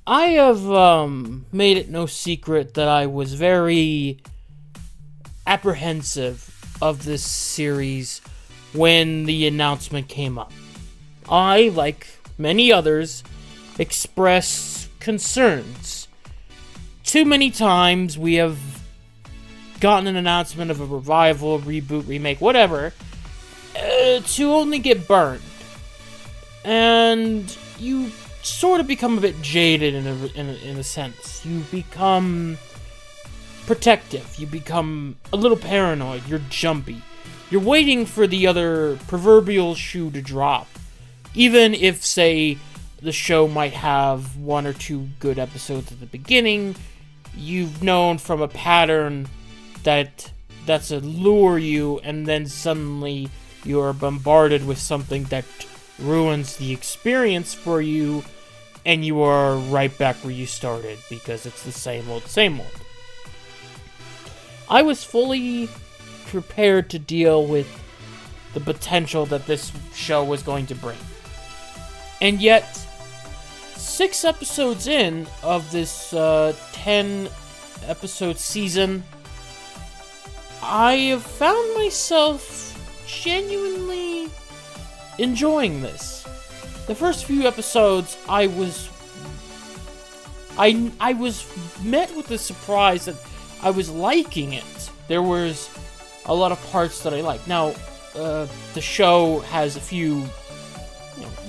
I have made it no secret that I was very apprehensive of this series when the announcement came up. I, like many others, expressed concerns. Too many times we have gotten an announcement of a revival, reboot, remake, whatever, to only get burned. And you sort of become a bit jaded in a sense. You become protective. You become a little paranoid. You're jumpy. You're waiting for the other proverbial shoe to drop. Even if, say, the show might have one or two good episodes at the beginning, you've known from a pattern that's a lure you, and then suddenly you're bombarded with something that ruins the experience for you, and you are right back where you started because it's the same old, same old. I was fully prepared to deal with the potential that this show was going to bring. And yet, 6 episodes in of this 10-episode season, I have found myself genuinely enjoying this. The first few episodes, I was met with the surprise that I was liking it. There was a lot of parts that I liked. Now, the show has a few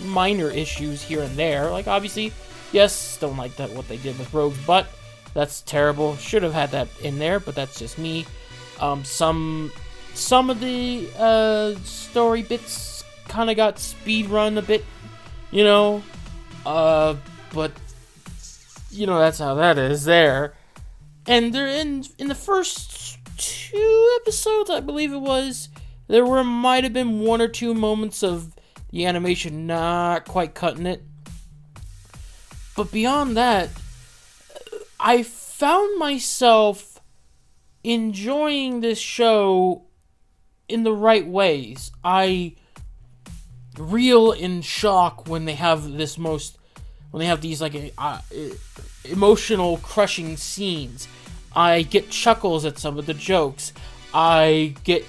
minor issues here and there. Like, obviously, yes, don't like that what they did with Rogue's butt. That's terrible. Should have had that in there, but that's just me. Some of the story bits kind of got speed run a bit, but that's how that is there. And there in the first 2 episodes, I believe it was, might have been 1 or 2 moments of the animation not quite cutting it. But beyond that, I found myself enjoying this show in the right ways. I reel in shock when they have these like emotional crushing scenes. I get chuckles at some of the jokes. I get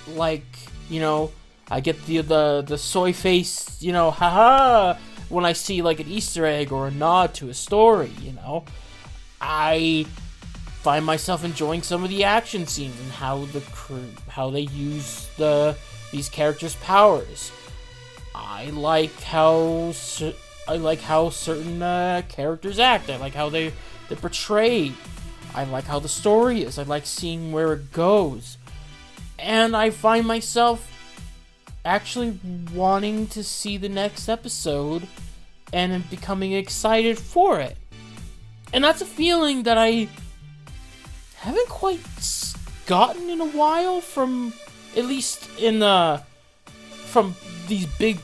I get the soy face, haha, when I see like an Easter egg or a nod to a story, I find myself enjoying some of the action scenes and how they use these characters' powers. I like how certain characters act. I like how they're portrayed. I like how the story is. I like seeing where it goes. And I find myself actually wanting to see the next episode and becoming excited for it. And that's a feeling that I haven't quite gotten in a while from these big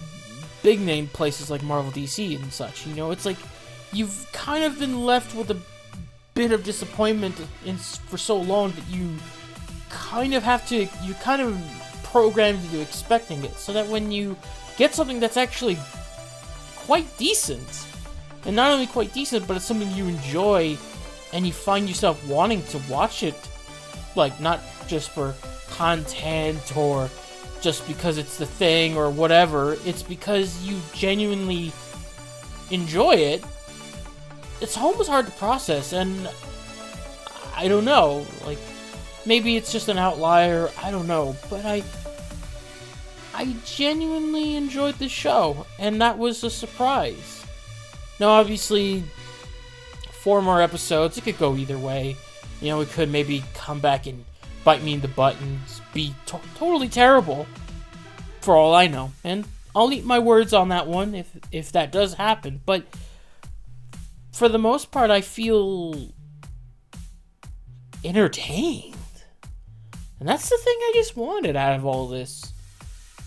name places like Marvel, DC, and such. It's like you've kind of been left with a bit of disappointment for so long that you're kind of programmed into expecting it, so that when you get something that's actually quite decent, and not only quite decent, but it's something you enjoy, and you find yourself wanting to watch it, like, not just for content or just because it's the thing or whatever, it's because you genuinely enjoy it. It's almost hard to process, and I don't know, like, maybe it's just an outlier, I don't know, but I genuinely enjoyed the show, and that was a surprise. Now, obviously, 4 more episodes, it could go either way. It could maybe come back and bite me in the butt and be totally terrible, for all I know. And I'll eat my words on that one if that does happen. But for the most part, I feel entertained. And that's the thing I just wanted out of all this.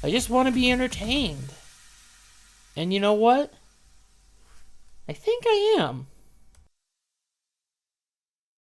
I just want to be entertained. And you know what? I think I am.